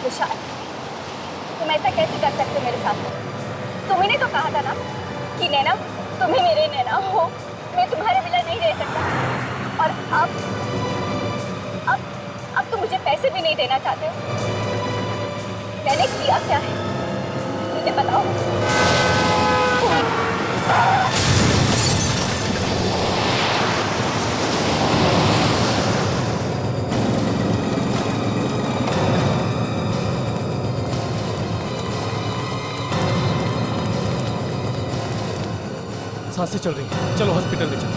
विशाल, तुम ऐसा कैसे कर सकते हो मेरे साथ? तुम्ही ने तो कहा था ना कि नैना, तुम ही मेरे नैना हो, मैं तुम्हारे बिना नहीं रह सकता। और अब तुम मुझे पैसे भी नहीं देना चाहते हो। मैंने किया क्या है मुझे बताओ। सांसें चल रही हैं, चलो हॉस्पिटल ले चलो।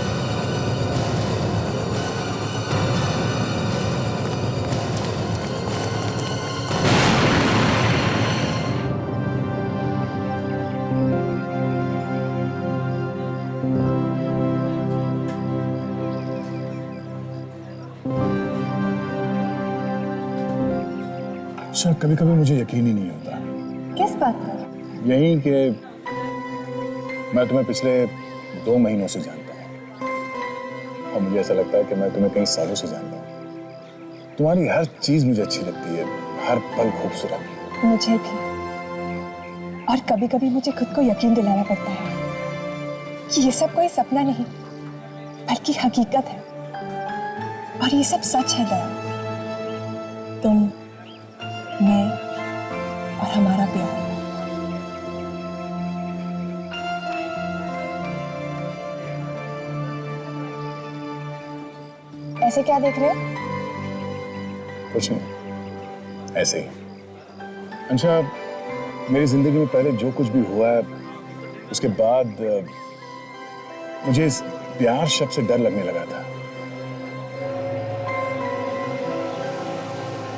सर, कभी कभी मुझे यकीन ही नहीं होता। किस बात पर? यही कि मैं तुम्हें पिछले 2 महीनों से जानता हूँ और मुझे ऐसा लगता है कि मैं तुम्हें कई सालों से जानता हूँ। तुम्हारी हर चीज मुझे अच्छी लगती है, हर पल खूबसूरत। मुझे भी। और कभी कभी मुझे खुद को यकीन दिलाना पड़ता है कि ये सब कोई सपना नहीं बल्कि हकीकत है। और ये सब सच है दया। तुम, मैं और हमारा प्यार। ऐसे क्या देख रहे हो? कुछ नहीं, ऐसे ही। अंशा, मेरी जिंदगी में पहले जो कुछ भी हुआ है उसके बाद मुझे इस प्यार शब्द से डर लगने लगा था।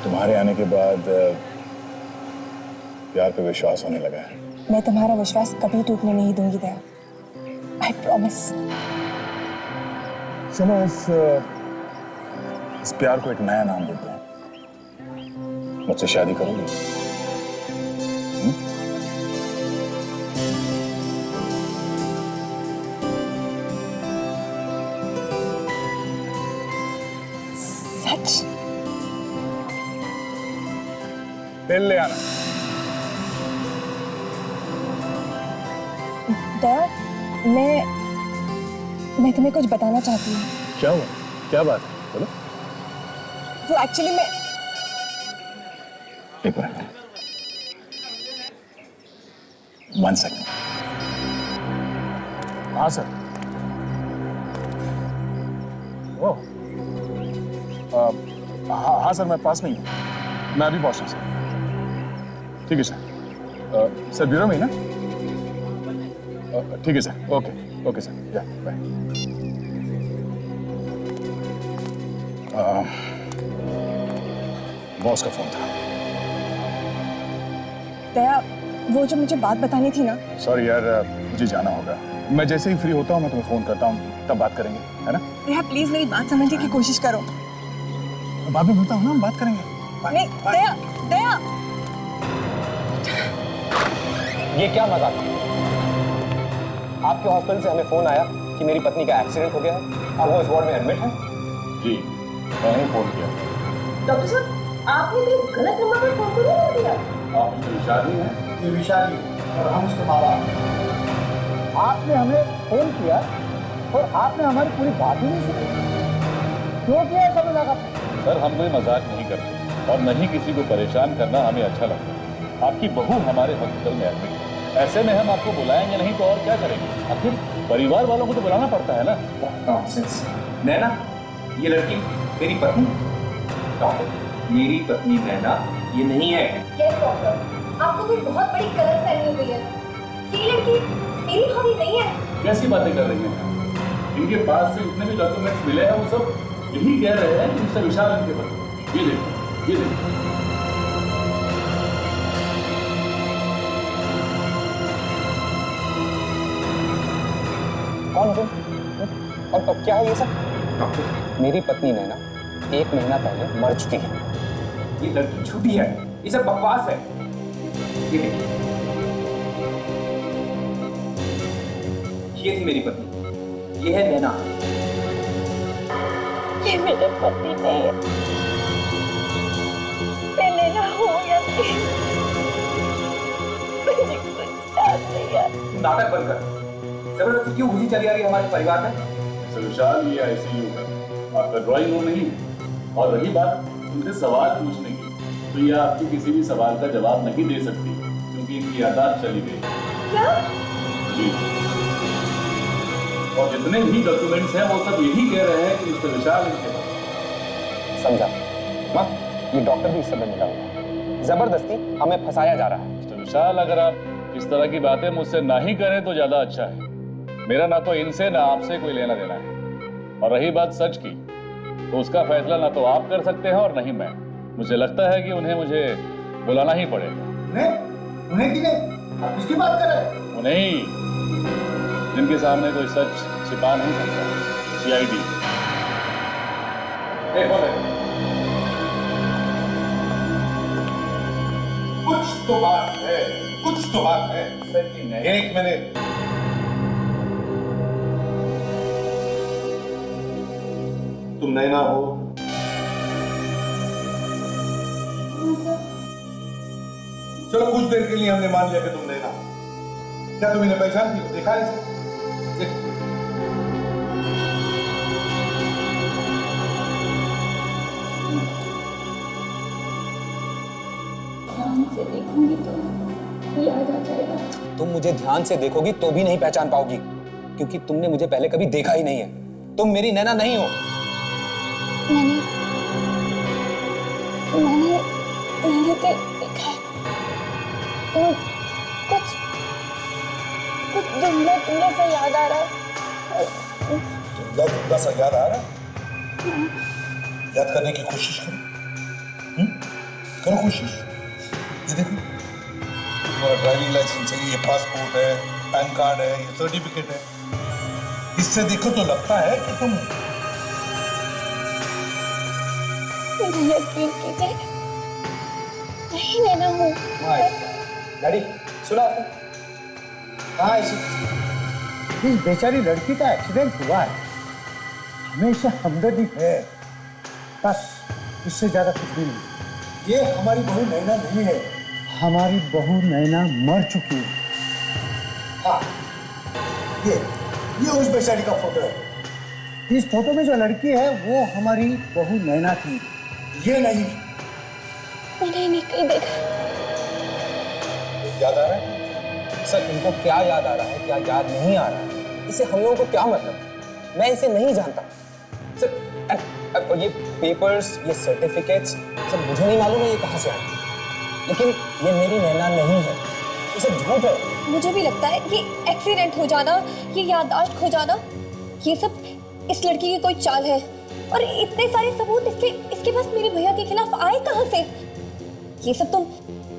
तुम्हारे आने के बाद प्यार पे विश्वास होने लगा है। मैं तुम्हारा विश्वास कभी टूटने नहीं दूंगी दया। I promise. चलो इस प्यार को एक नया नाम देते हैं। मुझसे शादी करोगी? सच? बिल ले आना। दया, मैं तुम्हें कुछ बताना चाहती हूँ। क्या हुआ? क्या बात है? बोलो। वो एक्चुअली मैं... एक मिनट, 1 सेकंड। हाँ सर। ओह, हाँ सर, मैं पास में ही हूँ। मैं अभी पहुंचा सर। ठीक है सर। सर ब्यूरो में ही ना? ठीक है सर। ओके ओके सर, या बाय। बॉस का फोन था। दया, वो जो मुझे बात बतानी थी ना। सॉरी यार, मुझे जाना होगा। मैं जैसे ही फ्री होता हूँ मैं तुम्हें फोन करता हूँ, तब बात करेंगे, है ना? दया प्लीज मेरी बात समझने की कोशिश करो। बाद में मिलता हूँ ना, हम बात करेंगे। नहीं दया, दया। ये क्या मजाक है? आपके हॉस्पिटल से हमें फोन आया कि मेरी पत्नी का एक्सीडेंट हो गया है और वो इस वार्ड में एडमिट है। जी, मैंने फोन किया। डॉक्टर साहब, आपने भी गलत नंबर पर फोन तो नहीं दिया? आप उसकी विशाली हैं? ये विशाली और हम उसके माँ बाप। आपने हमें फोन किया और आपने हमारी पूरी बात ही नहीं सुनी। क्यों किया ऐसा मजाक आपने? सर, हम कोई मजाक नहीं करते और नहीं किसी को परेशान करना हमें अच्छा लगता है। आपकी बहू हमारे हॉस्पिटल में एडमिट है, ऐसे में हम आपको बुलाएंगे नहीं तो और क्या करेंगे? आखिर परिवार वालों को तो बुलाना पड़ता है ना। नॉनसेंस। नैना, ये लड़की मेरी पत्नी? डॉक्टर, मेरी पत्नी नैना ये नहीं है। यस डॉक्टर, आपको कोई बहुत बड़ी गलतफहमी हो गई है। ये लड़की मेरी भाभी नहीं है। कैसी बातें कर रही हैं? इनके पास से जितने भी डॉक्यूमेंट्स मिले हैं वो सब यही कह रहे हैं कि मिस्टर विशाल इनके पति। ये देखो, ये देखो। कौन तुम? और क्या है ये सब? डॉक्टर, मेरी पत्नी नैना 1 महीना पहले मर चुकी है। ये लड़की झूठी है, ये सब बकवास है। ये देखिए, ये थी मेरी पत्नी, ये है नैना। ये मेरे पति नहीं है। मैं नैना हूँ या नहीं? नाटक बनकर जबरदस्ती क्यों घुसी चली आ रही है हमारे परिवार में? मिस्टर विशाल, ये आईसीयू है, आपका ड्राइंग रूम नहीं। और रही बात उनसे सवाल पूछने की, तो ये आपके किसी भी सवाल का जवाब नहीं दे सकती क्योंकि इनकी यादाश्त चली गई। क्या? जी। और जितने भी डॉक्यूमेंट्स हैं वो सब यही कह रहे हैं कि मिस्टर विशाल इनके पास। समझा माँ, ये डॉक्टर भी इस समय मिला हुआ है, जबरदस्ती हमें फंसाया जा रहा है। मिस्टर विशाल, अगर आप इस तरह की बातें मुझसे ना ही करें तो ज्यादा अच्छा है। मेरा ना तो इनसे ना आपसे कोई लेना देना है। और रही बात सच की, तो उसका फैसला ना तो आप कर सकते हैं और नहीं मैं। मुझे लगता है कि उन्हें मुझे बुलाना ही पड़ेगा। उन्हें किने? आप किसकी बात कर रहे हैं? उन्हें ही, जिनके सामने कोई सच छिपा नहीं सकता। सीआईडी। कुछ तो बात है, कुछ तो बात है। एक मिनट, तुम नैना हो? चलो कुछ देर के लिए हमने मान लिया कि तुम नैना हो। क्या तुम इन्हें पहचानती हो? देखा इसे? ध्यान से देखूंगी तो याद आ जाएगा। तुम मुझे ध्यान से देखोगी तो भी नहीं पहचान पाओगी, क्योंकि तुमने मुझे पहले कभी देखा ही नहीं है। तुम मेरी नैना नहीं हो। मैंने देखा है। तो कुछ धुंधला सा याद आ रहा है। धुंधला सा याद आ रहा है? याद करने की कोशिश करो। करो कोशिश। ये देखो, तुम्हारा ड्राइविंग लाइसेंस है, ये पासपोर्ट है, पैन कार्ड है, ये सर्टिफिकेट है। इससे देखो तो लगता है कि तुम यकीन कीजिए, नहीं नैना हूँ। डैडी सुना? हाँ, इस बेचारी लड़की का एक्सीडेंट हुआ है, हमें इससे हमदर्दी है, बस इससे ज्यादा कुछ भी नहीं। ये हमारी बहू नैना नहीं है, हमारी बहू नैना मर चुकी है। हाँ, ये उस बेचारी का फोटो है। इस फोटो में जो लड़की है वो हमारी बहू नैना थी, ये नहीं। मैंने इन्हें कहीं देखा। याद आ रहा है? सर, इनको क्या याद आ रहा है, क्या याद नहीं आ रहा है, इससे हम लोगों को क्या मतलब? मैं इसे नहीं जानता सर। और ये पेपर्स, ये सर्टिफिकेट्स सब मुझे नहीं मालूम है ये कहाँ से आए, लेकिन ये मेरी नैना नहीं है, ये सब झूठ है। मुझे भी लगता है ये एक्सीडेंट हो जाना, ये याददाश्त खो जाना, ये सब इस लड़की की कोई चाल है। और इतने सारे सबूत इसके पास मेरे भैया के खिलाफ आए कहाँ से? ये सब तुम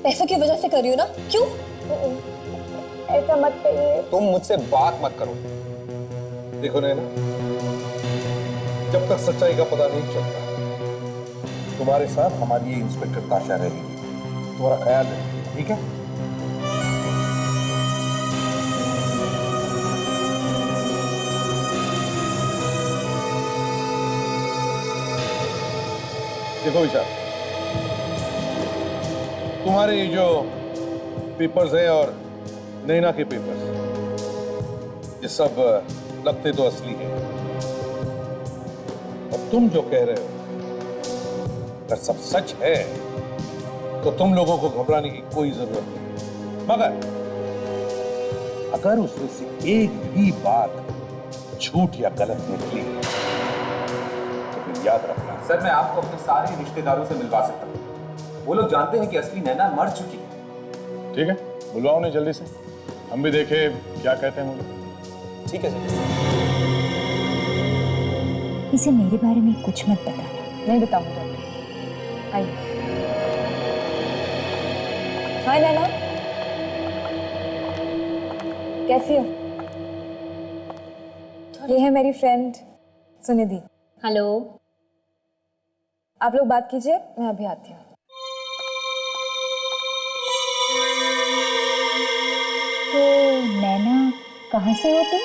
पैसों की वजह से कर रही हो ना? क्यों? ऐसा मत करिए। तुम मुझसे बात मत करो। देखो नैना, जब तक सच्चाई का पता नहीं चलता, तुम्हारे साथ हमारी ये इंस्पेक्टर ताशा रहेगी। तुम्हारा ख्याल रखेगी, ठीक है? देखो विशाल, तुम्हारे ये जो पेपर्स हैं और नैना के पेपर्स, ये सब लगते तो असली हैं। और तुम जो कह रहे हो अगर सब सच है तो तुम लोगों को घबराने की कोई जरूरत नहीं। मगर अगर उसमें से एक भी बात झूठ या गलत निकली तो फिर याद रखना। सर, मैं आपको अपने सारे रिश्तेदारों से मिलवा सकता हूँ। वो लोग जानते हैं कि असली नैना मर चुकी है। ठीक है, बुलवाओ उन्हें जल्दी से, हम भी देखें क्या कहते हैं वो लोग। ठीक है सर। इसे मेरे बारे में कुछ मत बताना। नहीं बताऊंगी डॉक्टर। आइए। हाय नैना, कैसी हो? ये है मेरी फ्रेंड सुनिधि। हेलो। आप लोग बात कीजिए, मैं अभी आती हूँ। तो नैना, कहाँ से हो तुम?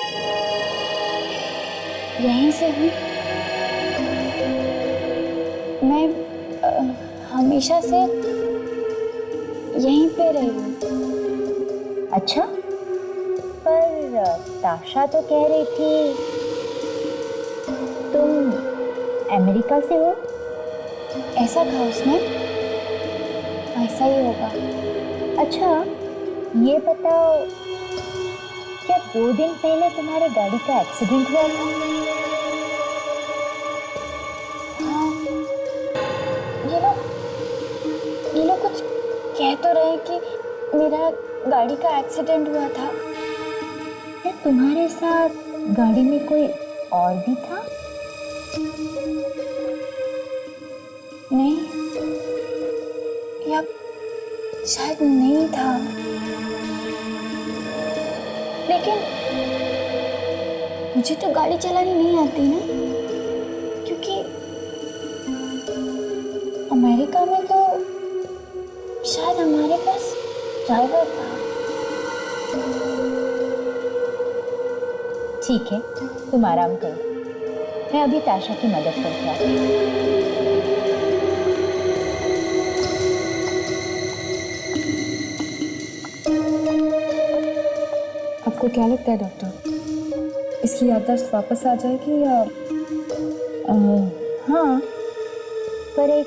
यहीं से हूँ। मैं हमेशा से यहीं पे रही हूँ। अच्छा, पर ताशा तो कह रही थी तुम अमेरिका से हो। ऐसा कहा उसने? ऐसा ही होगा। अच्छा ये बताओ, क्या 2 दिन पहले तुम्हारे गाड़ी का एक्सीडेंट हुआ था? हाँ, ये लोग कुछ कह तो रहे हैं कि मेरा गाड़ी का एक्सीडेंट हुआ था। क्या तुम्हारे साथ गाड़ी में कोई और भी था? नहीं, या शायद नहीं था, लेकिन मुझे तो गाड़ी चलानी नहीं आती ना, क्योंकि अमेरिका में तो शायद हमारे पास ड्राइवर था। ठीक है, तुम आराम करो, मैं अभी ताशा की मदद करके आती हूँ। आपको क्या लगता है डॉक्टर, इसकी याददाश्त वापस आ जाएगी या? हाँ, पर एक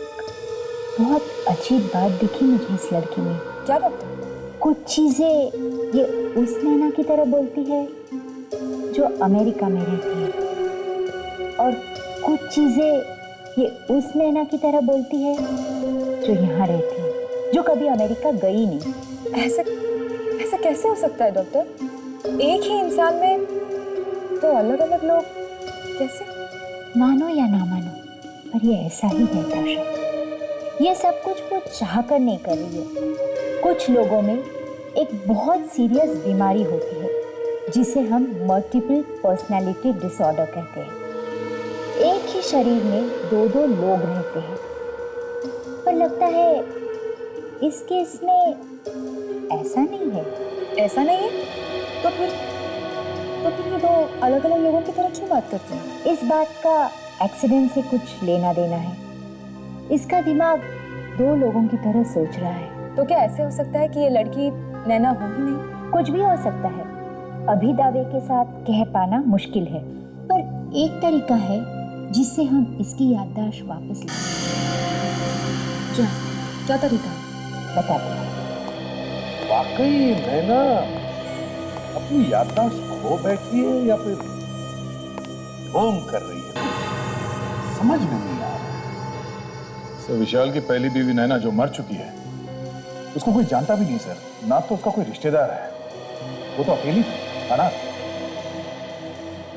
बहुत अजीब बात दिखी मुझे इस लड़की में। क्या डॉक्टर? कुछ चीजें ये उस नैना की तरह बोलती है जो अमेरिका में रहती है, और कुछ चीजें ये उस नैना की तरह बोलती है जो यहाँ रहती है, जो कभी अमेरिका गई नहीं। ऐसा कैसे हो सकता है डॉक्टर? एक ही इंसान में तो अलग अलग लोग कैसे? मानो या ना मानो, पर ये ऐसा ही है ताशा। ये सब कुछ वो चाह कर नहीं कर रही है। कुछ लोगों में एक बहुत सीरियस बीमारी होती है जिसे हम मल्टीपल पर्सनालिटी डिसऑर्डर कहते हैं। एक ही शरीर में 2-2 लोग रहते हैं, पर लगता है इस केस में ऐसा नहीं है। ऐसा नहीं है? तो फिर ये दो अलग अलग लोगों की तरह क्यों बात करते हैं? इस बात का एक्सीडेंट से कुछ लेना देना है। इसका दिमाग 2 लोगों की तरह सोच रहा है। तो क्या ऐसे हो सकता है कि ये लड़की नैना हो ही नहीं? कुछ भी हो सकता है, अभी दावे के साथ कह पाना मुश्किल है, पर एक तरीका है जिससे हम इसकी याददाश्त वापस ले सकते हैं। क्या तरीका? बताते हैं। वाकई नैना अपनी याददाश्त खो बैठी है या फिर ढोंग कर रही है, समझ में नहीं आ रहा। सर, विशाल की पहली बीवी नैना जो मर चुकी है, उसको कोई जानता भी नहीं सर, ना तो उसका कोई रिश्तेदार है, वो तो अकेली थी, अनाथ।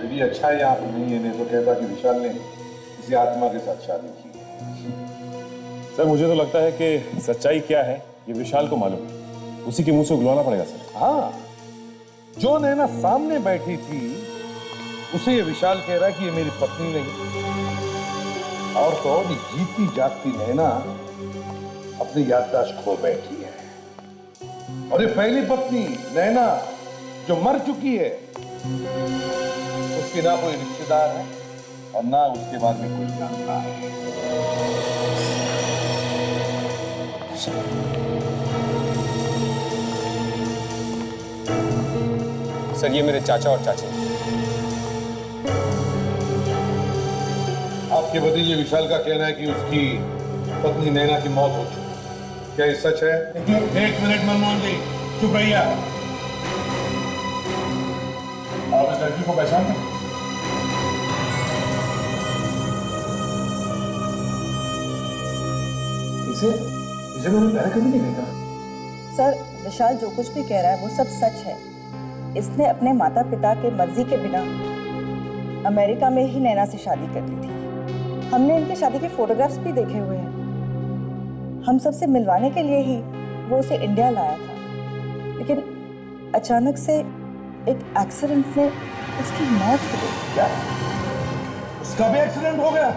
यदि अच्छा है यहाँ पे नहीं है, नहीं तो कहता कि विशाल ने किसी आत्मा के साथ शादी की। सर मुझे तो लगता है कि सच्चाई क्या है ये विशाल को मालूम है, उसी के मुंह से उगलवाना पड़ेगा सर। हाँ, जो नैना सामने बैठी थी उसे ये विशाल कह रहा है कि ये मेरी पत्नी नहीं, और तो और जीती जागती नैना अपनी याददाश्त खो बैठी है। और ये पहली पत्नी नैना जो मर चुकी है, उसकी ना कोई रिश्तेदार है और ना उसके बारे में कुछ जानता है। सर, ये मेरे चाचा और चाची। आपके भतीजे विशाल का कहना है कि उसकी पत्नी नैना की मौत हो चुकी है, क्या ये सच है? एक मिनट मनमोहन जी, चुप रहिए। आप इस लड़की को पहचानते हैं? इसे मैंने पहले कभी नहीं देखा। सर, विशाल जो कुछ भी कह रहा है वो सब सच है। इसने अपने माता पिता के मर्जी के बिना अमेरिका में ही नैना से शादी कर ली थी। हमने इनकी शादी के फोटोग्राफ्स भी देखे हुए हैं। हम सबसे मिलवाने के लिए ही वो उसे इंडिया लाया था, लेकिन अचानक से एक एक्सीडेंट में उसकी मौत हो गई। क्या? उसका भी एक्सीडेंट हो गया?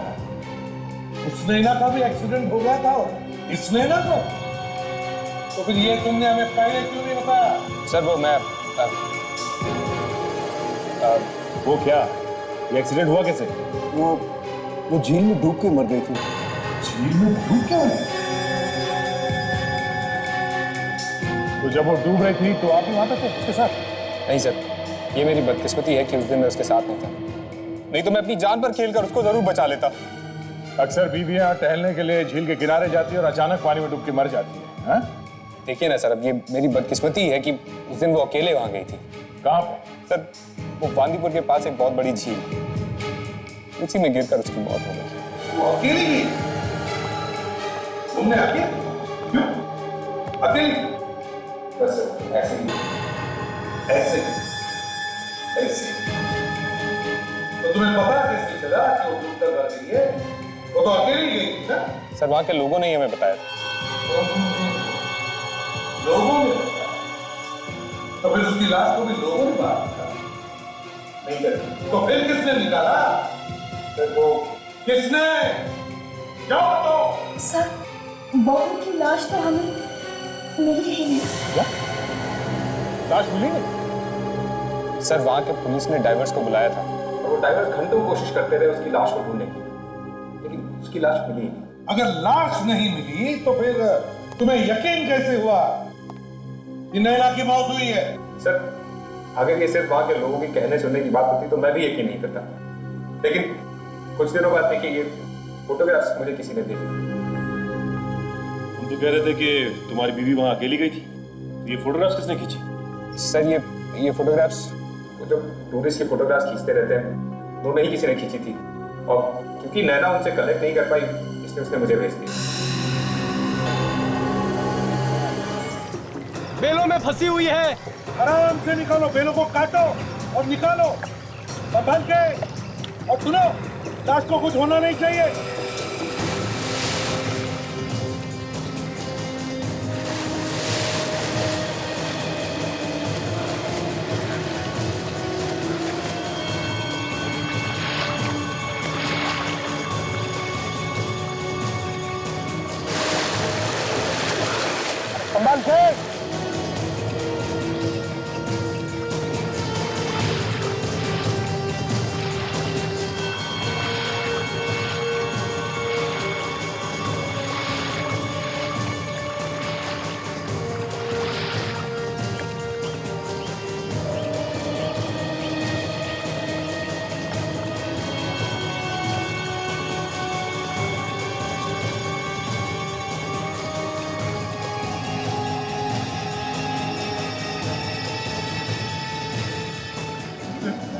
उस नैना का भी एक्सीडेंट हो गया था और इस नैना का? तो फिर ये तुमने हमें पहले क्यों नहीं बताया? सर वो मैं वो क्या, ये एक्सीडेंट हुआ कैसे? वो झील में डूब के मर गई थी। झील में डूब के मरी? तो जब वो डूब रही थी तो आप भी वहां पे थे उसके साथ? नहीं सर, ये मेरी बदकिस्मती है कि उस दिन मैं उसके साथ नहीं था, नहीं तो मैं अपनी जान पर खेलकर उसको जरूर बचा लेता। अक्सर बीवियां टहलने के लिए झील के किनारे जाती है और अचानक पानी में डूब के मर जाती है। हाँ? देखिए ना सर, अब ये मेरी बदकिस्मती है कि उस दिन वो अकेले वहां गई थी। कहाँ पे? सर, वो वांदीपुर के पास एक बहुत बड़ी झील, उसी में गिरकर उसकी मौत हो गई। वो अकेली गई? तुमने अकेले? क्यों अकेली? बस ऐसे ही, ऐसे ऐसे। तो तुम्हें पता कैसे चला कि वो डूबकर मर गई है? वो तो अकेली गई थी ना? सर, वहां के लोगों ने ही हमें बताया। लोगों ने बताया? तो फिर उसकी लाश को भी लोगों ने मार दिया? नहीं कर तो फिर किसने निकाला? देखो किसने? जाओ तो। सर, बहू की लाश तो हमें मिली ही नहीं। क्या? लाश मिली नहीं? सर, वहां के पुलिस ने डाइवर्स को बुलाया था और वो डाइवर्स घंटों कोशिश करते रहे उसकी लाश को ढूंढने की, लेकिन उसकी लाश मिली ही नहीं। अगर लाश नहीं मिली तो फिर तुम्हें यकीन कैसे हुआ कि नैना की मौत हुई है? सर, अगर ये सिर्फ वहां के लोगों के कहने सुनने की बात होती तो मैं भी यकीन नहीं करता, लेकिन कुछ दिनों बाद देखिए ये फोटोग्राफ्स मुझे किसी ने भेजी। तुम तो कह रहे थे कि तुम्हारी बीवी वहां अकेली गई थी, तो ये फोटोग्राफ्स किसने खींची? सर, ये फोटोग्राफ्स जो टूरिस्ट की फोटोग्राफ्स खींचते रहते हैं, वो नहीं किसी ने खींची थी, और क्योंकि नैना उनसे कनेक्ट नहीं कर पाई इसलिए उसने मुझे भेज दी। बेलों में फंसी हुई है। आराम से निकालो, बेलों को काटो और निकालो संभाल के। और सुनो, लाश को कुछ होना नहीं चाहिए। संभाल के।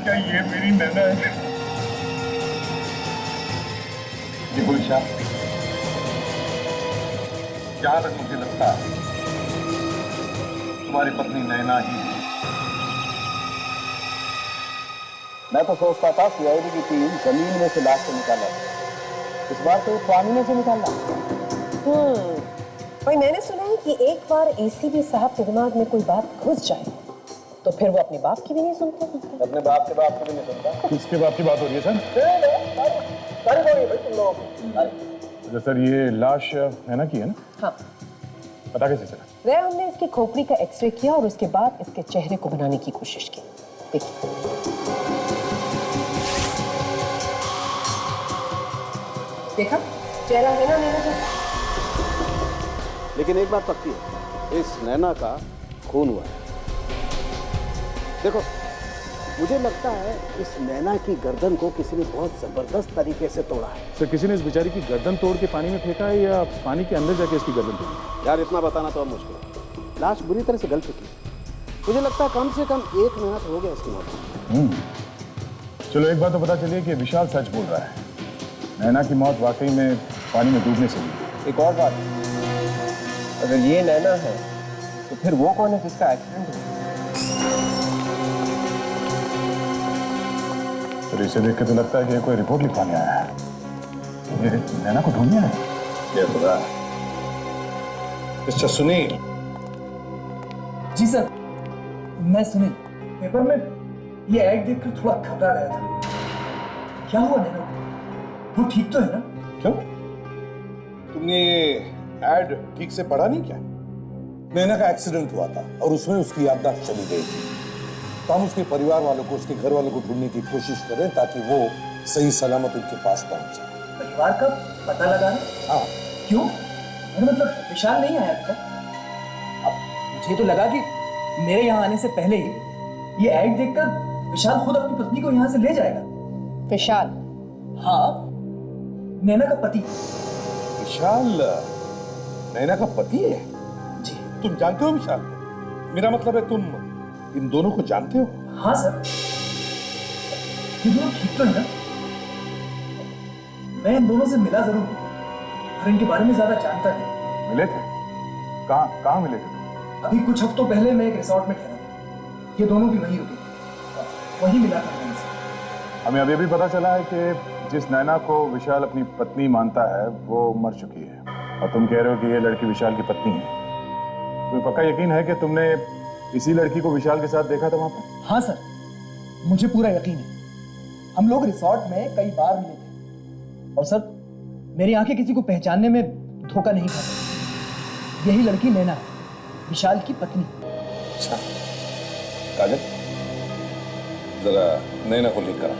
क्या ये मेरी नैना है? जी गुलशाह, जहां तक मुझे लगता है तुम्हारी पत्नी नैना ही है। मैं तो सोचता था सीआईडी की टीम जमीन में से लाश को निकाला, इस बार तो पानी में से निकाला। भाई, मैंने सुना है कि एक बार एसीपी साहब के दिमाग में कोई बात घुस जाए तो फिर वो अपने बाप की भी नहीं सुनते। अपने बाप के बाप को भी नहीं सुनता। किसके बाप की बात हो रही है सर? सारी बोलिए भाई तुम लोग। अच्छा सर, ये लाश नैना की है ना? हाँ, पता कैसे चला? वह हमने इसकी खोपड़ी का एक्सरे किया और उसके बाद इसके चेहरे को बनाने की कोशिश की। देखिए, देखा चेहरा है ना नैना जैसा। लेकिन एक बात पक्की है, इस नैना का खून हुआ है। देखो, मुझे लगता है इस नैना की गर्दन को किसी ने बहुत जबरदस्त तरीके से तोड़ा है। सर, किसी ने इस बेचारी की गर्दन तोड़ के पानी में फेंका है या पानी के अंदर जाके इसकी गर्दन तोड़ी? यार इतना बताना तो अब मुश्किल है। लाश बुरी तरह से गल चुकी है। मुझे लगता है कम से कम 1 महीना तो हो गया इसकी मौत। चलो, एक बात तो पता चली कि विशाल सच बोल रहा है। नैना की मौत वाकई में पानी में डूबने से हुई। एक और बात, अगर ये नैना है तो फिर वो कौन है जिसका एक्सीडेंट हुआ? तो इसे देख के तो लगता है कि ये कोई रिपोर्ट लिखवाने आया है। ये नैना को ढूंढने आया है। ये खुदा। मिस्टर सुनील। जी सर, मैं सुनील। पेपर में ये ऐड देखकर थोड़ा घबरा गया था। क्या हुआ नैना को? वो ठीक तो है ना? क्यों? तुमने ये एड ठीक से पढ़ा नहीं क्या? नैना का एक्सीडेंट हुआ था और उसमें उसकी याददाश्त चली गई थी। तो हम उसके परिवार वालों को, उसके घर वालों को ढूंढने की कोशिश करें ताकि वो सही सलामत उनके पास पहुंच जाए। परिवार का पता लगाना? हाँ। क्यों? मतलब विशाल नहीं आया अब तक? अब मुझे तो लगा कि मेरे यहाँ आने से पहले ही ये ऐड देखकर विशाल खुद अपनी पत्नी को यहाँ से ले जाएगा। विशाल? हाँ, नैना का पति। विशाल नैना का पति है? जी। तुम जानते हो विशाल? मेरा मतलब है तुम इन दोनों को जानते हो? हाँ सर, ये दोनों ठीक तो है ना? मैं इन दोनों से मिला जरूर और इनके बारे में ज्यादा जानता नहीं। मिले थे? कहाँ मिले थे तुम? अभी कुछ हफ्तों पहले मैं एक रिसोर्ट में ठहरा था। ये दोनों भी वहीं रुके थे, वहीं मिला था मैं इनसे। हमें अभी भी पता चला है कि जिस नैना को विशाल अपनी पत्नी मानता है वो मर चुकी है, और तुम कह रहे हो कि ये लड़की विशाल की पत्नी है। तुम्हें पक्का यकीन है कि तुमने इसी लड़की को विशाल के साथ देखा था वहां पर? हाँ सर, मुझे पूरा यकीन है। हम लोग रिसोर्ट में कई बार मिले थे और सर मेरी आंखें किसी को पहचानने में धोखा नहीं खाती। यही लड़की नैना है, विशाल की पत्नी। अच्छा काजल, जरा नैना को लेकर आ।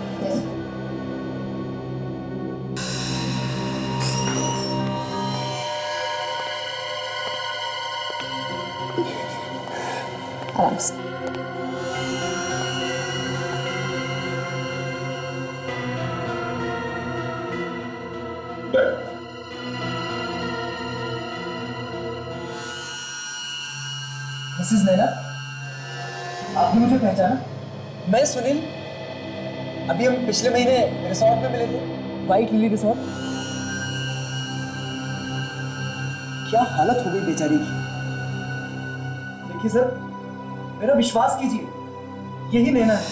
आराम से। मिसेस नैना, आपने मुझे पहचाना? मैं सुनील। अभी हम पिछले महीने रिसोर्ट में मिले थे, व्हाइट लिली रिसोर्ट। क्या हालत हो गई बेचारी की। देखिए सर, मेरा विश्वास कीजिए, यही नैना है,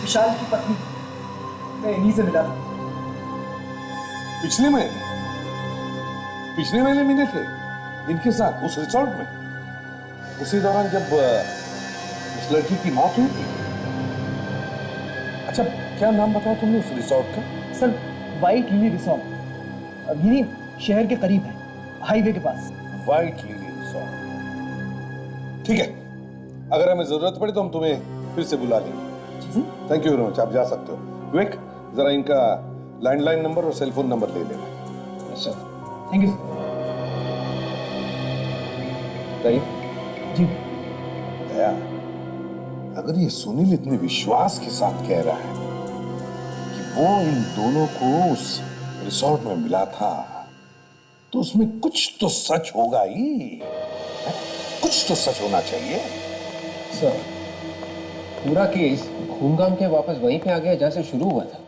विशाल की पत्नी। मैं इन्हीं से मिला था। पिछले महीने मिले थे इनके साथ उस रिसोर्ट में, उसी दौरान जब उस लड़की की मौत हुई थी। अच्छा, क्या नाम बताया तुमने उस रिसोर्ट का? सर, व्हाइट लिली रिसोर्ट, यही शहर के करीब है, हाईवे के पास। व्हाइट लिली रिसोर्ट, ठीक है। अगर हमें जरूरत पड़े तो हम तुम्हें फिर से बुला लेंगे। थैंक यू वेरी मच, आप जा सकते हो। विवेक, जरा इनका लैंडलाइन नंबर और सेल फोन नंबर ले लेना। सर, थैंक यू राइट जी। दया, अगर ये सुनील इतने विश्वास के साथ कह रहा है कि वो इन दोनों को उस रिसोर्ट में मिला था, तो उसमें कुछ तो सच होगा ही। कुछ तो सच होना चाहिए। सर, पूरा केस घूम घाम के वापस वहीं पे आ गया जहां से शुरू हुआ था।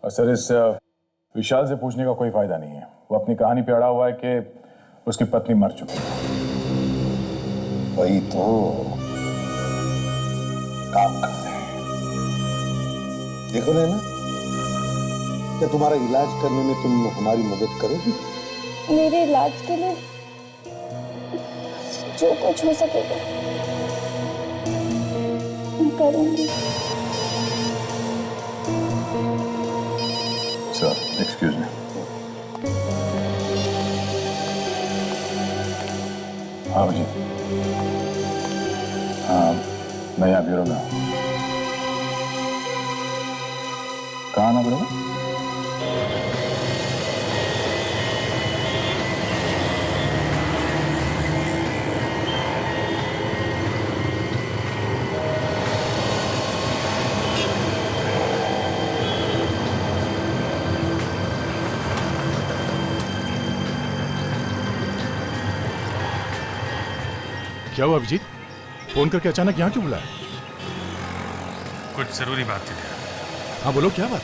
और सर, इस विशाल से पूछने का कोई फायदा नहीं है। वो अपनी कहानी पे अड़ा हुआ है कि उसकी पत्नी मर चुकी है। वही तो काम करते हैं। देखो नैना, क्या तुम्हारा इलाज करने में तुम हमारी मदद करोगी? मेरे इलाज के लिए जो कुछ हो सकेगा मैं करूंगी। Sir, excuse me. हाँ जी, हाँ, मैं यहाँ ब्यूरो में हूँ। कहाँ आना ब्यूरो में? क्या हुआ अभिजीत? फोन करके अचानक यहाँ क्यों बुलाया? कुछ जरूरी बात थी। हाँ बोलो, क्या बात?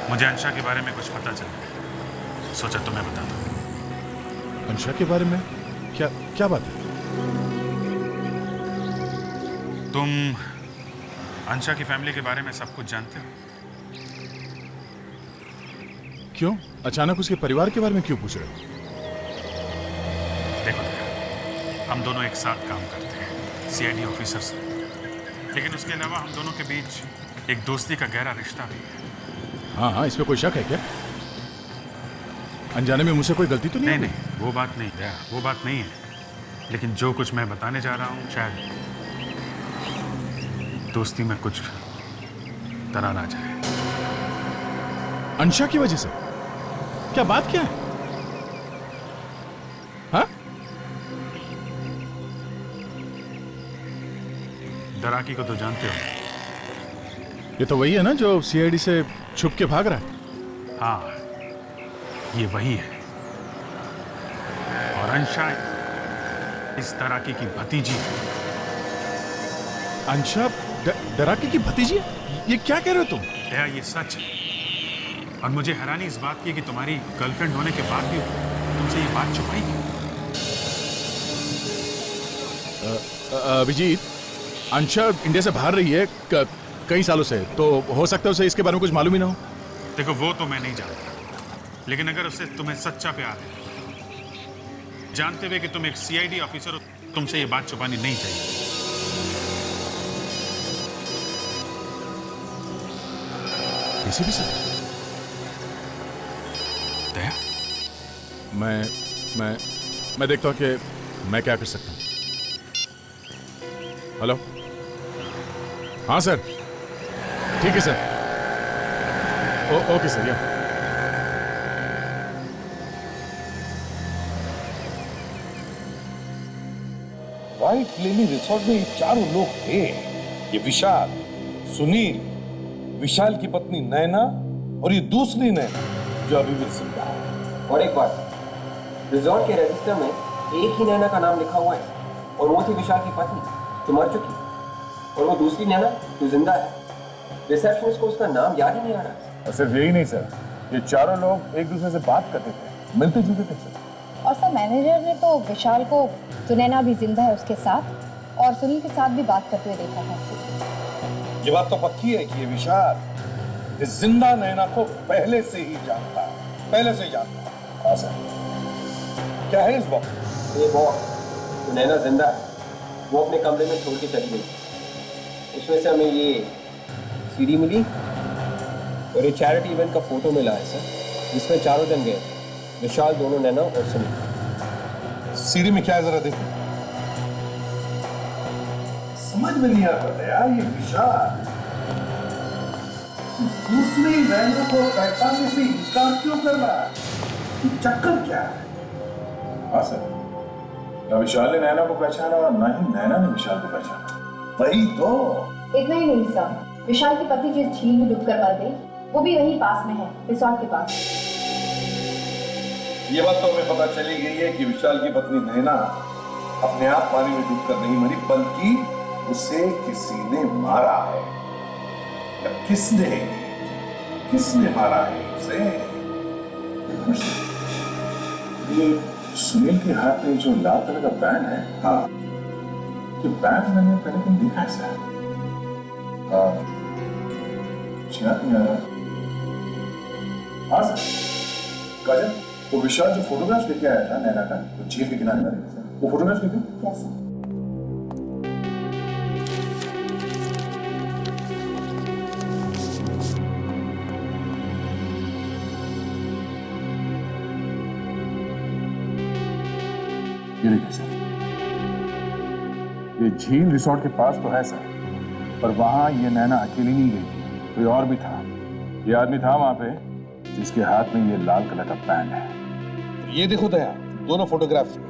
मुझे अंशा के बारे में कुछ पता चला, सोचा तुम्हें बता दूं। अंशा के बारे में? क्या क्या बात है? तुम अंशा की फैमिली के बारे में सब कुछ जानते हो? क्यों अचानक उसके परिवार के बारे में क्यों पूछ रहे हो? देखो, हम दोनों एक साथ काम करते हैं सीआईडी ऑफिसर से, लेकिन उसके अलावा हम दोनों के बीच एक दोस्ती का गहरा रिश्ता भी है। हाँ हाँ, इसमें कोई शक है क्या? अनजाने में मुझसे कोई गलती तो नहीं? नहीं, वो बात नहीं है, वो बात नहीं है। लेकिन जो कुछ मैं बताने जा रहा हूँ, शायद दोस्ती में कुछ दरार आ जाए। अंशा की वजह से? क्या बात क्या है? हाँ? दराकी को तो जानते हो। ये तो वही है ना जो सीआईडी से छुप के भाग रहा है? हाँ, ये वही है। और अंशा इस दराकी की भतीजी। अंशा दराकी की भतीजी? ये क्या कह रहे हो तुम? दया, ये सच है। और मुझे हैरानी इस बात की कि तुम्हारी गर्लफ्रेंड होने के बाद भी तुमसे ये बात छुपाई क्यों? अभिजीत, अंशा इंडिया से बाहर रही है कई सालों से, तो हो सकता है उसे इसके बारे में कुछ मालूम ही ना हो। देखो, वो तो मैं नहीं जानता, लेकिन अगर उससे तुम्हें सच्चा प्यार है, जानते हुए कि तुम एक सीआईडी ऑफिसर हो, तुमसे ये बात छुपानी नहीं चाहिए। किसी भी से? दया, मैं देखता हूँ कि मैं क्या कर सकता हूँ। हेलो, हाँ सर, ठीक है सर। ओके सर, या व्हाइट लिली रिसोर्ट में ये चारों लोग थे। ये विशाल, सुनील, विशाल की पत्नी नैना और ये दूसरी नैना जो अभी भी जिंदा है। और एक बात, रिजॉर्ट के रजिस्टर में एक ही नैना का नाम लिखा हुआ है, और वो थी विशाल की पत्नी जो मर चुकी, और वो दूसरी नैना जो जिंदा है। रिसेप्शनिस्ट को उसका नाम याद ही नहीं आ रहा। और सिर्फ यही नहीं सर, ये चारों लोग एक दूसरे से बात करते थे, मिलते जुलते थे सर। और सर, मैनेजर ने तो विशाल को, जो नैना भी जिंदा है उसके साथ, और सुनील के साथ भी बात करते हुए देखा था। ये बात तो पक्की है कि ये विशाल इस जिंदा नैना को पहले से ही जानता है, पहले से ही जानता है। हाँ सर। क्या है इस बॉक्स? ये बॉक्स जो नैना जिंदा है वो अपने कमरे में छोड़ के चली गई। उसमें से हमें ये सीडी मिली और ये चैरिटी इवेंट का फोटो मिला है सर, जिसमें चारों जन गए, विशाल, दोनों नैना और सुनील। सीडी में क्या है जरा देखो। समझ में नहीं आता यार, ये विशाल दूसरी नैना को पहचानने से इंकार क्यों कर रहा है? चक्कर क्या है? हाँ सर, ना विशाल ने नैना को पहचाना और ना ही नैना ने विशाल को पहचाना। वही तो। इतना ही नहीं सर, विशाल की पत्नी जिस झील में डूबकर मर गई, वो भी वहीं पास में है, रिसोर्ट के पास। ये बात तो हमें पता चली गई है कि विशाल की पत्नी नैना अपने आप पानी में डूबकर नहीं मरी, बल्कि उसे किसी ने मारा है। किसने मारा है उसे? ये सुनील के हाथ में जो लाल कलर का बैंड है, हाँ, ये बैंड मैंने पहले कहीं देखा है सर। हाँ, याद नहीं आ रहा। हाँ सर, काजल, वो विशाल जो फोटोग्राफ लेके आया था नैना का, वो झील के किनारे वाले, वो फोटोग्राफ लेके? Yes sir. ये देखिए सर, ये झील रिसोर्ट के पास तो है सर, पर वहां ये नैना अकेली नहीं गई थी, कोई और भी था। ये आदमी था वहां पे जिसके हाथ में ये लाल कलर का बैंड है। ये देखो दया, दोनों फोटोग्राफ्स में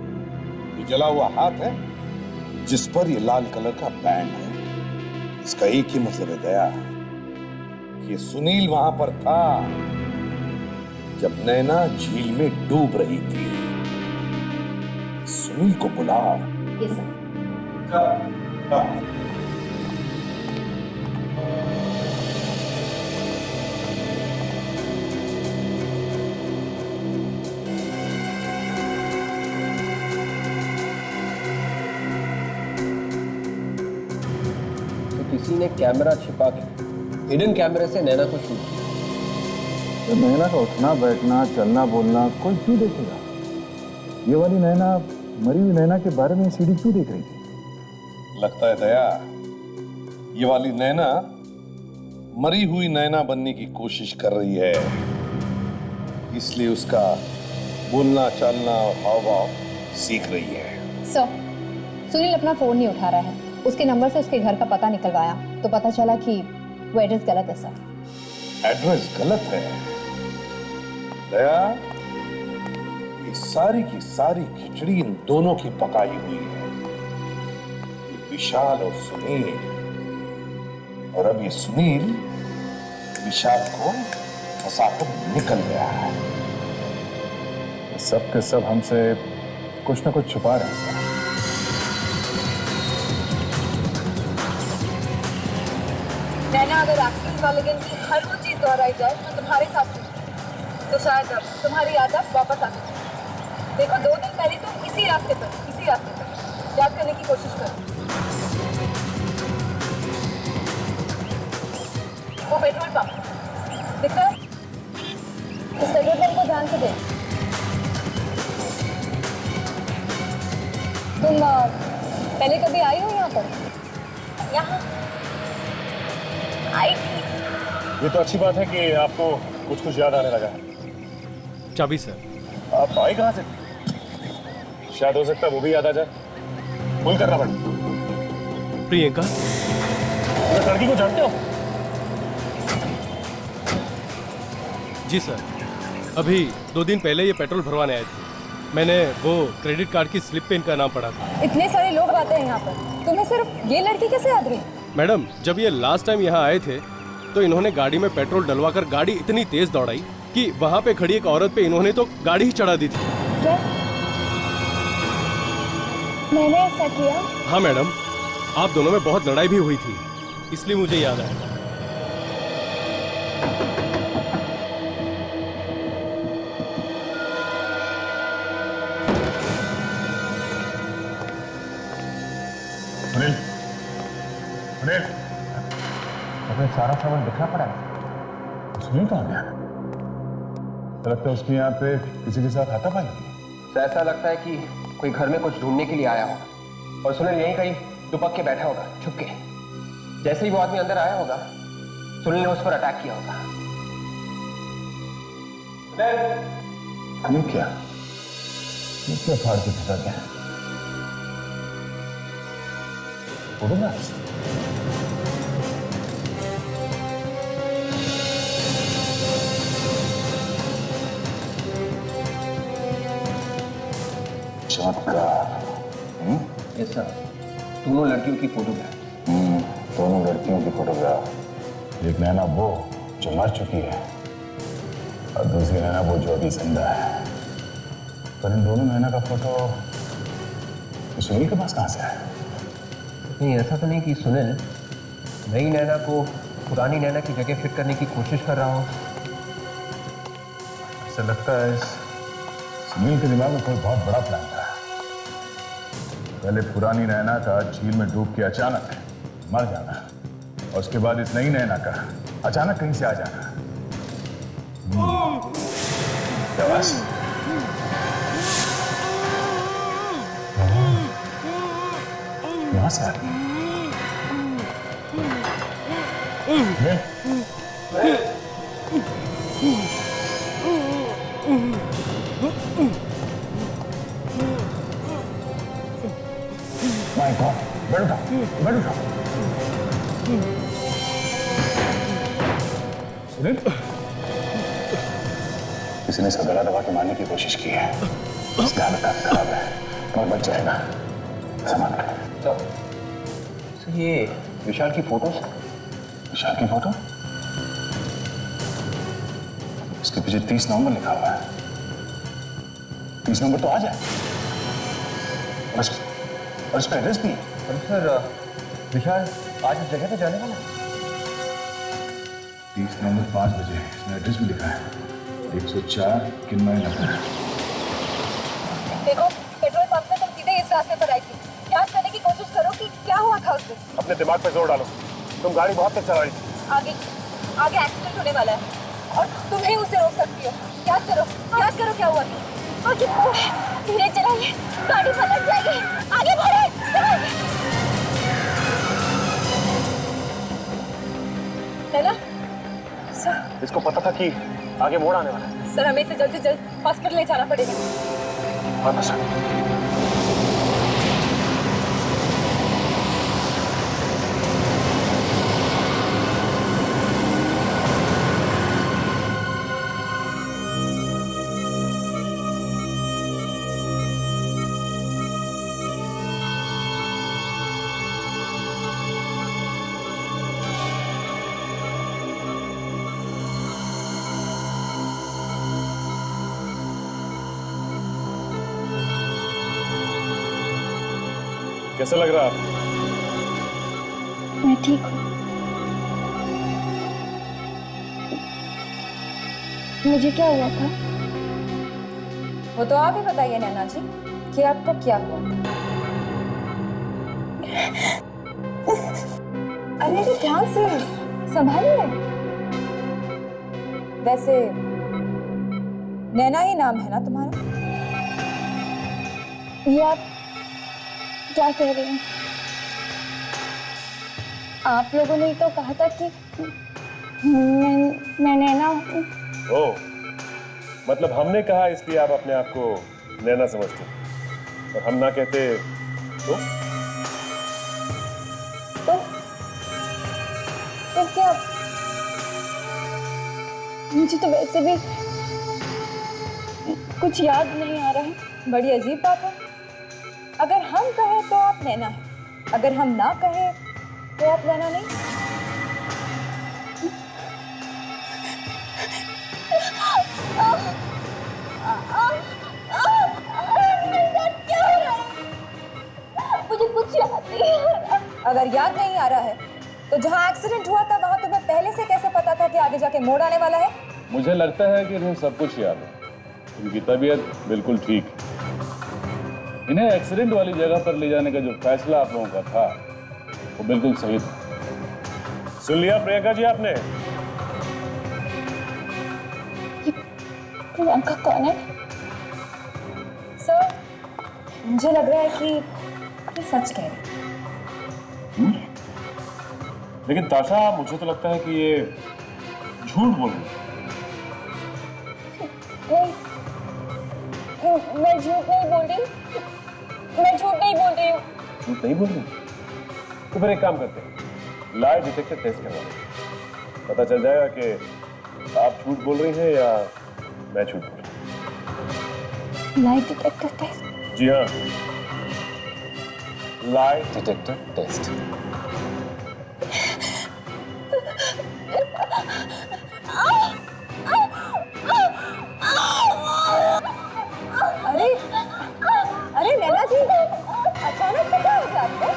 ये जला हुआ हाथ है जिस पर ये लाल कलर का बैंड है। इसका एक ही मतलब है दया, ये सुनील वहां पर था जब नैना झील में डूब रही थी। सुनील को बुलाओ। Yes sir. किसी ने कैमरा छिपा के हिडन कैमरे से नैना को शूट किया। तो नैना का उठना बैठना चलना बोलना कोई क्यों देखेगा? ये वाली नैना मरी हुई नैना के बारे में सीडी क्यों देख रही थी? लगता है दया, ये वाली नैना मरी हुई नैना बनने की कोशिश कर रही है, इसलिए उसका बोलना चालना और हाव भाव सीख रही है। सर, सुनील अपना फोन नहीं उठा रहा है। उसके नंबर से उसके घर का पता निकलवाया तो पता चला कि वो एड्रेस गलत है सर। एड्रेस गलत है? दया, ये सारी की सारी खिचड़ी इन दोनों की पकाई हुई है। ये विशाल और सुनील और अब ये सुनील विशाल को फंसाकर निकल गया है। सब के सब हमसे कुछ ना कुछ छुपा रहे हैं। नैना, अगर एक्सीडेंट वाले दिन की हर वो चीज दोहराई जाए तो तुम्हारे साथ तो शायद तुम्हारी याददाश्त वापस आ सकती। देखो, 2 दिन पहले तुम इसी रास्ते पर याद करने की कोशिश करो। वो पेट्रोल पंप दिख रहा है? इस पेट्रोल पंप को ध्यान से देख। तुम पहले कभी आई हो यहाँ पर? यहाँ आई थी। ये तो अच्छी बात है कि आपको कुछ कुछ याद आने लगा है। चाबी सर। आप आए कहाँ से? शायद हो सकता है वो भी याद आ जाए। पुल करना पड़े। प्रियंका, उस लड़की को जानते हो? जी सर, अभी 2 दिन पहले ये पेट्रोल भरवाने आए थे। मैंने वो क्रेडिट कार्ड की स्लिप पे इनका नाम पढ़ा था। इतने सारे लोग आते हैं यहाँ पर, तुम्हें सिर्फ ये लड़की कैसे याद रही? मैडम, जब ये लास्ट टाइम यहाँ आए थे तो इन्होंने गाड़ी में पेट्रोल डलवाकर गाड़ी इतनी तेज दौड़ाई कि वहाँ पे खड़ी एक औरत पे इन्होंने तो गाड़ी ही चढ़ा दी थी। क्या मैंने ऐसा किया? हाँ मैडम, आप दोनों में बहुत लड़ाई भी हुई थी, इसलिए मुझे याद आया। सुनील, सुनील, अपने सारा सामान बिखरा पड़ा है। सुनील कहाँ गया? लगता है उसके यहाँ पे किसी के साथ हाथापाई। तो ऐसा लगता है कि कोई घर में कुछ ढूंढने के लिए आया होगा और सुनील यहीं कहीं दुबक के बैठा होगा छुप के। जैसे ही वो आदमी अंदर आया होगा, सुनील ने उस पर अटैक किया होगा। ये क्या फाड़ के फेंका गया? फोटोग्राफ्स? चमत्कार। यस सर, दोनों लड़कियों की फोटोग्राफ। दोनों लड़कियों की फोटोग्राफ। एक नैना वो जो मर चुकी है और दूसरी नैना वो जो अभी जिंदा है। पर इन दोनों नैना का फोटो सुनील के पास कहाँ से आया? नहीं, ऐसा तो नहीं कि सुनील नई नैना को पुरानी नैना की जगह फिट करने की कोशिश कर रहा हो। ऐसा लगता है सुनील के दिमाग में कोई बहुत बड़ा प्लान था। पहले पुरानी नैना का झील में डूब के अचानक मर जाना और उसके बाद इस नई नैना का अचानक कहीं से आ जाना। क्या बस? यहाँ से आ माय गॉड, बैठ उठा। सुनील, किसी ने इसका गला दबा के मारने की कोशिश की है। इसका हालत काफी खराब है और बच जाएगा। संभाल कर। तो ये विशाल की फोटोज? विशाल की फोटो? इसके पीछे 30 नवंबर लिखा हुआ है। 30 नवंबर तो आज है और इसका एड्रेस भी। सर, विशाल आज इस जगह पे जाने वाला है। 30 नवंबर 5 बजे इसमें एड्रेस भी लिखा है। 104 किन्मय नगर। देखो, पेट्रोल पंप से तुम सीधे इस रास्ते पर आई थी। याद करने की कोशिश करो कि क्या हुआ था उस दिन। अपने दिमाग पे जोर डालो। तुम गाड़ी बहुत तेज चला रही थी। आगे एक्सीडेंट होने वाला है और तुम ही उसे रोक सकती हो। याद करो क्या हुआ था। आगे धीरे चलाइए, गाड़ी पलट जाएगी। आगे बढ़े। नैना, सर, इसको पता था कि आगे मोड़ आने वाला है। सर, हमें इसे जल्द से जल्द हॉस्पिटल ले जाना पड़ेगा। हाँ सर। कैसा लग रहा है? मैं ठीक हूँ। मुझे क्या हुआ था? वो तो आप ही बताइए नैना जी कि आपको क्या हुआ था। अरे ध्यान से संभालिए। वैसे नैना ही नाम है ना तुम्हारा? ये आप क्या कह रहे हैं? आप लोगों ने तो कहा था कि मैं नैना हूँ। ओ, मतलब हमने कहा इसलिए आप अपने आप को नैना समझते हैं, और हम ना कहते तो क्या? मुझे तो वैसे भी कुछ याद नहीं आ रहा है। बड़ी अजीब बात है। अगर हम कहें तो आप नैना है, अगर हम ना कहें तो आप नैना नहीं। मुझे कुछ याद नहीं आ रहा। अगर याद नहीं आ रहा है तो जहां एक्सीडेंट हुआ था वहां तुम्हें पहले से कैसे पता था कि आगे जाके मोड़ आने वाला है? मुझे लगता है कि इन्हें सब कुछ याद है। इनकी तबीयत बिल्कुल ठीक है। इन्हें एक्सीडेंट वाली जगह पर ले जाने का जो फैसला आप लोगों का था वो बिल्कुल सही था। सुन लिया प्रियंका जी आपने? प्रियंका कौन है? सर, मुझे लग रहा है कि ये सच कह रही है। लेकिन ताशा, मुझे तो लगता है कि ये झूठ बोल रही है। मैं झूठ नहीं बोल रही। मैं झूठ नहीं बोल रही हूँ। झूठ नहीं बोल रही? तो फिर एक काम करते हैं, लाई डिटेक्टर टेस्ट करवा लें। पता चल जाएगा कि आप झूठ बोल रही हैं या मैं झूठ बोल रही हूँ। Lie detector test? जी हाँ, लाई डिटेक्टर टेस्ट। अरे अरे नैना जी, अचानक से क्या हो गया आपको?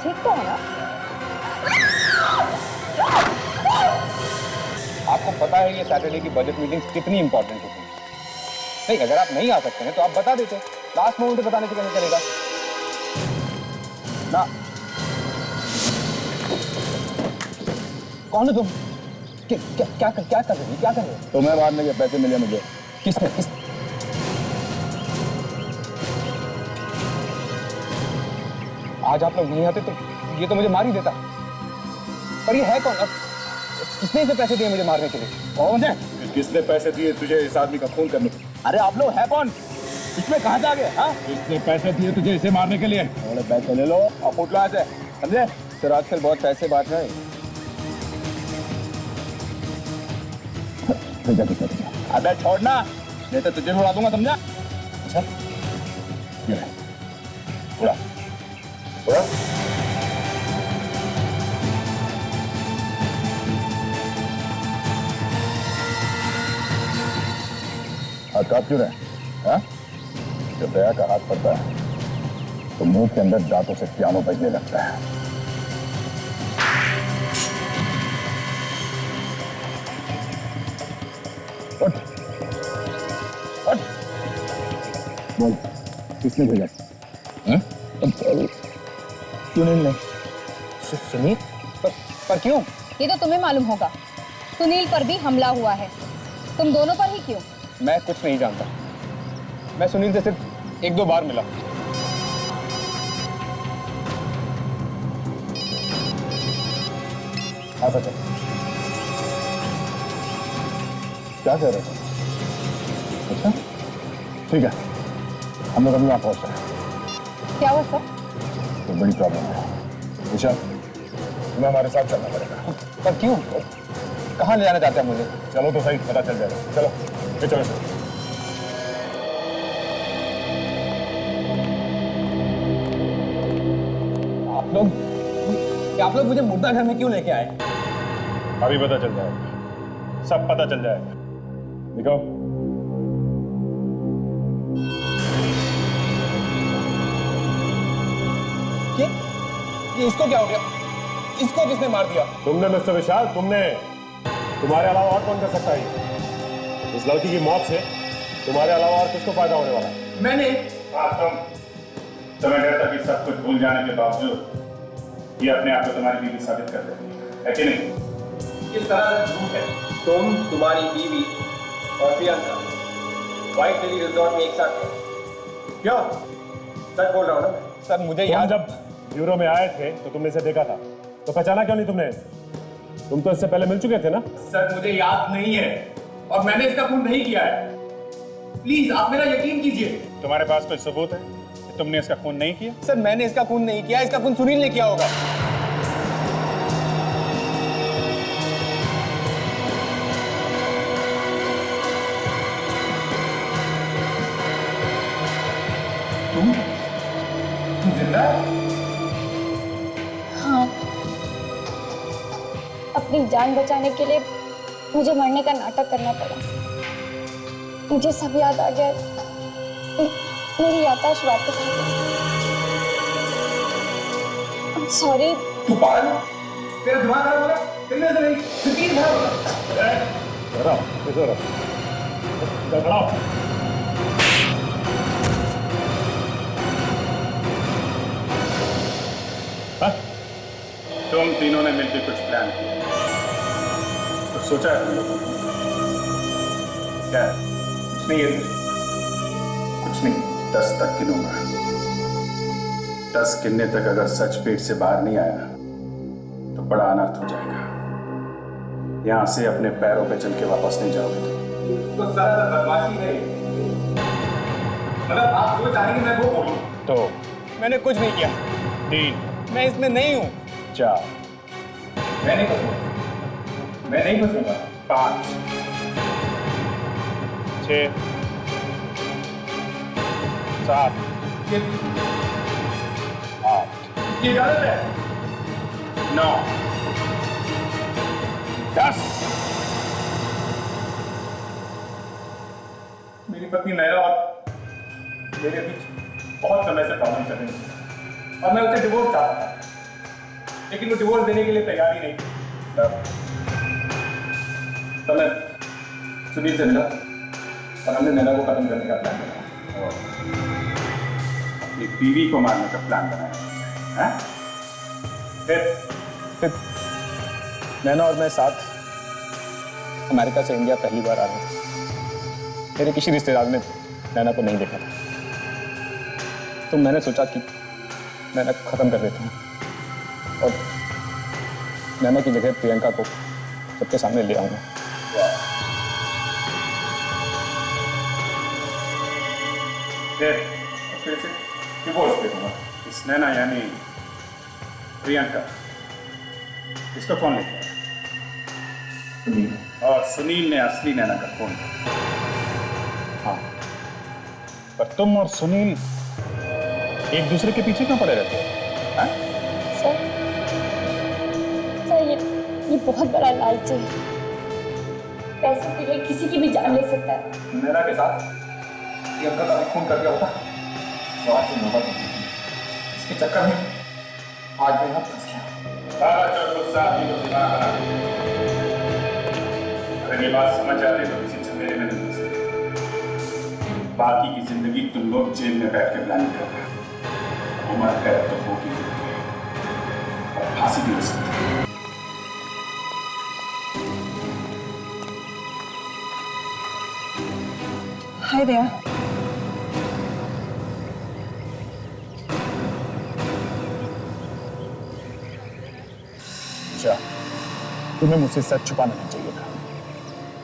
ठीक तो है ना? आपको पता है ये सैटरडे की बजट मीटिंग्स कितनी इंपॉर्टेंट होती है। नहीं, अगर आप नहीं आ सकते हैं तो आप बता देते। लास्ट मोमेंट पे बताने से कैसे चलेगा ना? कौन है तुम? क्या कर रहे हो? तुम्हें मारने के पैसे मिले मुझे। किसने? आज आप लोग नहीं आते तो ये तो मुझे मार ही देता। पर ये है कौन? अब किसने इसे पैसे दिए मुझे मारने के लिए? कौन है? किसने पैसे दिए तुझे इस आदमी का खून करने के? अरे आप लोग है कौन? इसमें कहाँ जा गए? हाँ, किसने पैसे दिए तुझे इसे मारने के लिए? थोड़े पैसे ले लो और फुट लो ऐसे, समझे? सर आजकल बहुत पैसे बांट रहे हैं। अबे छोड़ना, नहीं तो तुझे उड़ा दूंगा, समझा? अच्छा, ये ले, उड़ा, उड़ा। हाथ कांप क्यों रहे? हाँ? जब दया का हाथ पड़ता है तो मुंह के अंदर दांतों से पियानो बजने लगता है। उठ, उठ, बोल, किसने भेजा? हाँ? क्यों नहीं? सुनील? पर क्यों? ये तो तुम्हें मालूम होगा। सुनील पर भी हमला हुआ है। तुम दोनों पर ही क्यों? मैं कुछ नहीं जानता। मैं सुनील से सिर्फ एक दो बार मिला। हाँ सच है। क्या कह रहे थे? अच्छा, ठीक है, हम लोग अभी वहां पहुंच रहे हैं। क्या हुआ सर? तो बड़ी प्रॉब्लम है ईशा, तुम्हें हमारे साथ चलना पड़ेगा। पर क्यों? कहाँ ले जाना चाहते हैं मुझे? चलो तो सही, पता चल जाएगा। चलो, ये चलो सर। आप लोग मुझे मुर्दा घर में क्यों लेके आए? अभी पता चल जाएगा, सब पता चल जाएगा। दिखाओ। ये इसको क्या हो गया? इसको किसने मार दिया? तुमने मिस्टर विशाल, तुमने। तुम्हारे अलावा और कौन कर सकता है? इस लड़की की मौत से तुम्हारे अलावा और किसको फायदा होने वाला है? मैंने तुम्हें डर था कि सब कुछ भूल जाने के बावजूद ये अपने आप को तुम्हारी बीवी साबित कर देती है कि नहीं? किस तरह से झूठ है? तुम, तुम्हारी बीवी और प्रियंका व्हाइट लिली रिजॉर्ट में एक साथ थे। क्यों? सच बोल रहा हूँ ना? सर मुझे याद, जब ब्यूरो में आए थे तो तुमने इसे देखा था, तो पहचाना क्यों नहीं तुमने? तुम तो इससे पहले मिल चुके थे ना? सर मुझे याद नहीं है और मैंने इसका खून नहीं किया है। प्लीज आप मेरा यकीन कीजिए। तुम्हारे पास कोई सबूत है कि तुमने इसका खून नहीं किया? सर मैंने इसका खून नहीं किया, इसका खून सुनील ने किया होगा। तुम जिंदा है? हाँ, अपनी जान बचाने के लिए मुझे मरने का नाटक करना पड़ा। मुझे सब याद आ गया। मेरी याददाश्त वापस आ गई। I'm sorry। तू पागल है? तेरा दिमाग खराब हो गया? तेरे से नहीं, सिर्फ खराब हो गया। तुम तीनों ने मिलकर कुछ प्लान किया, तो सोचा है तुम लोगों ने? क्या? कुछ नहीं है, कुछ नहीं। 10 तक गिनूंगा। 10 गिनने तक अगर सच पेट से बाहर नहीं आया तो बड़ा अनर्थ हो जाएगा। यहां से अपने पैरों पे चल के वापस नहीं जाओगे तो सर बदमाशी नहीं, मतलब आप जो चाहेंगे मैं वो बोलूं। तो मैंने कुछ नहीं किया। 3, मैं इसमें नहीं हूं। 4, मैं नहीं फंसूंगा। मैं नहीं फंसूंगा। 5, 6, 7, 8, ये गलत है। 9, 10। मेरी पत्नी नैना और मेरे बीच बहुत समय से प्रॉब्लम चल रही थी और मैं उसे डिवोर्स चाहता था, लेकिन वो डिवोर्स देने के लिए तैयार ही नहीं थी। तब मैं सुनील से मिला और हमने नैना को खत्म करने का प्लान बनाया। अपनी बीवी को मारने का प्लान बनाया है? फिर नैना और मैं साथ अमेरिका से इंडिया पहली बार आ रहे थे। मेरे किसी रिश्तेदार ने नैना को नहीं देखा था, तो मैंने सोचा कि नैना को खत्म कर देता हूँ और नैना की जगह प्रियंका को सबके सामने ले आऊंगा। फिर से डिवोर्स दे दूंगा। इस नैना यानी प्रियंका, इसको कौन लेके आया? सुनील। और सुनील ने असली नैना का खून किया। हाँ, पर तुम और सुनील एक दूसरे के पीछे क्यों पड़े रहते हो? सर ये बहुत बड़ा लालच है। पैसों के लिए किसी की भी जान ले सकता है। नैना के साथ प्रियंका का भी खून कर दिया होता तो आज से नौबत नहीं थी। इसके चक्कर में आज मैं फंस गया। सारा जो गुस्सा अभी तो दिमाग बना। अगर ये बात समझ जाते तो किसी झमेले में नहीं फंसते। बाकी की जिंदगी तुम लोग जेल में बैठ के प्लान कर रहे हो। उम्र कैद तो होगी और फांसी भी हो सकती है। हाय दया। अच्छा, तुम्हें मुझसे सच छुपाना नहीं चाहिए था।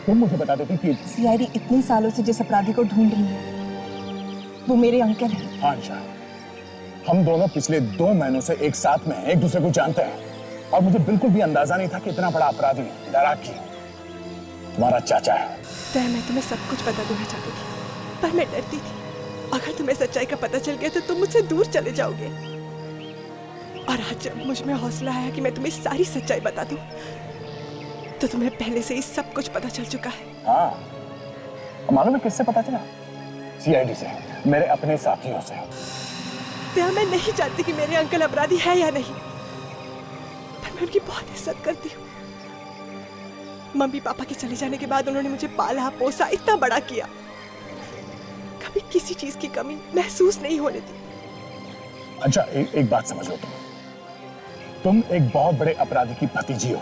तुम मुझे बता देती कि सीआईडी इतने सालों से जिस अपराधी को ढूंढ रही है वो मेरे अंकल हैं। हाँ निशा, हम दोनों पिछले 2 महीनों से एक साथ में हैं, एक दूसरे को जानते हैं और मुझे बिल्कुल भी अंदाजा नहीं था कि इतना बड़ा अपराधी डराकी तुम्हारा चाचा है। दया, मैं तुम्हें सब कुछ बता देना चाहती थी पर मैं डरती थी अगर तुम्हें सच्चाई का पता चल गया तो तुम मुझसे दूर चले जाओगे। और आज जब मुझ में हौसला आया कि मैं तुम्हें सारी सच्चाई बता दूं तो तुम्हें पहले से ही सब कुछ पता चल चुका है। हाँ, मालूम है किससे पता चला? सीआईडी से, मेरे अपने साथियों से। दया, मैं नहीं जानती कि मेरे अंकल अपराधी है या नहीं, मैं उनकी बहुत इज्जत करती हूँ। मम्मी पापा के चले जाने के बाद उन्होंने मुझे पाला पोसा, इतना बड़ा किया, कभी किसी चीज की कमी महसूस नहीं होने दी। अच्छा एक बात समझ लो, तुम एक बहुत बड़े अपराधी की भतीजी हो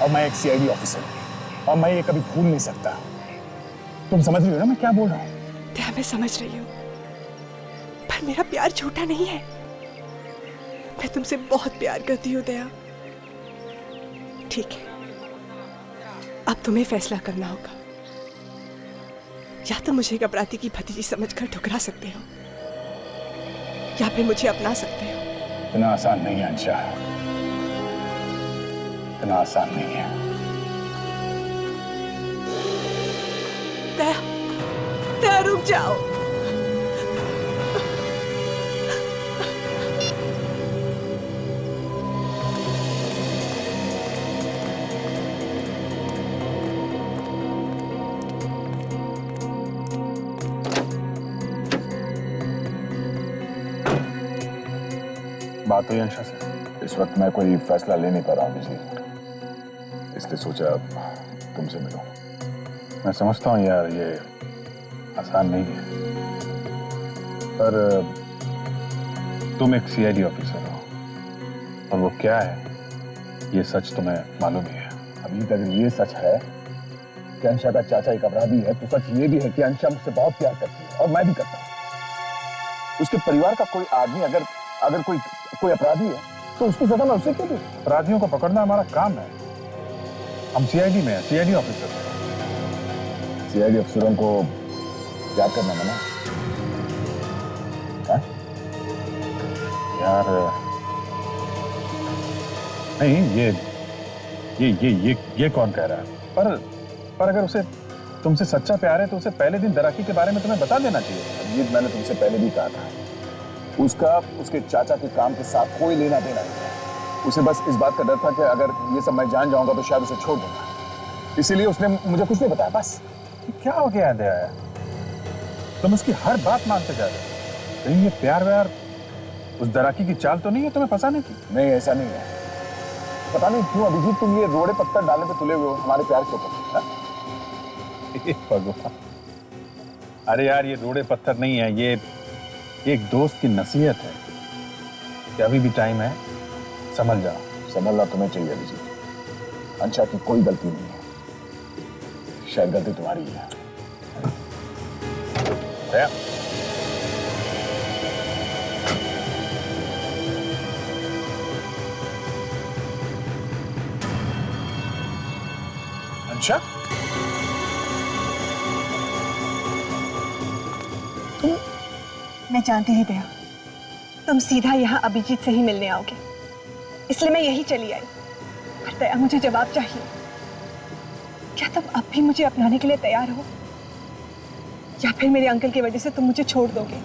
और मैं एक सीआईडी ऑफिसर हूं और मैं ये कभी भूल नहीं सकता। तुम समझ रही हो ना मैं क्या बोल रहा हूं? दया, मैं समझ रही हूँ, पर मेरा प्यार झूठा नहीं है। मैं तुमसे बहुत प्यार करती हूँ दया। ठीक है, अब तुम्हें फैसला करना होगा। या तो मुझे एक अपराधी की भतीजी समझकर ठुकरा सकते हो, या फिर मुझे अपना सकते हो। इतना आसान नहीं है अंशा, इतना आसान नहीं है। दया, दया रुक जाओ। बात हुई अंशा से। इस वक्त मैं कोई फैसला ले नहीं पा रहा हूँ बिजली, इसलिए सोचा तुमसे मिलूं। मैं समझता हूँ यार ये आसान नहीं है, पर तुम एक सीआईडी ऑफिसर हो और वो क्या है ये सच तुम्हें मालूम ही है। अभी तक ये सच है कि अंशा का चाचा एक अपराधी है, तो सच ये भी है कि अंशा मुझसे बहुत प्यार करती है और मैं भी करता हूँ। उसके परिवार का कोई आदमी अगर कोई अपराधी है तो उसकी सजा मैं उसे क्यों दूं? अपराधियों को पकड़ना हमारा काम है। हम सीआईडी में हैं, सीआईडी ऑफिसर। सीआईडी अफसरों को प्यार करना मना है? यार नहीं, ये कौन कह रहा है? पर अगर उसे तुमसे सच्चा प्यार है तो उसे पहले दिन दराकी के बारे में तुम्हें बता देना चाहिए। ये मैंने तुमसे पहले भी कहा था, उसका उसके चाचा के काम के साथ कोई लेना देना नहीं है। उसे बस इस बात का डर था कि अगर ये सब मैं जान जाऊंगा तो शायद उसे छोड़ दूंगा, इसीलिए उसने मुझे कुछ नहीं बताया। बस क्या हो गया दया, तुम उसकी हर बात मानते जा रहे हो। कहीं ये प्यार व्यार उस दराकी की चाल तो नहीं है तुम्हें फंसाने की? नहीं, ऐसा नहीं है। पता नहीं क्यों अभिजीत तुम ये रोड़े पत्थर डालने पे तुले हुए हो हमारे प्यार के ऊपर। भगवान, अरे यार ये रोड़े पत्थर नहीं है, ये एक दोस्त की नसीहत है कि अभी भी टाइम है, संभल जाओ। संभलना तुम्हें चाहिए अभिजीत, अंशा की कोई गलती नहीं है, शायद गलती तुम्हारी है। अंशा, मैं जानती ही दया, तुम सीधा यहाँ अभिजीत से ही मिलने आओगे, इसलिए मैं यही चली आई। पर दया, मुझे जवाब चाहिए। क्या तुम अब भी मुझे अपनाने के लिए तैयार हो, या फिर मेरे अंकल की वजह से तुम मुझे छोड़ दोगे?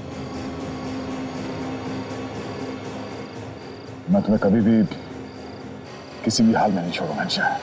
मैं तुम्हें कभी भी किसी भी हाल में नहीं छोड़ूंगा अंशा।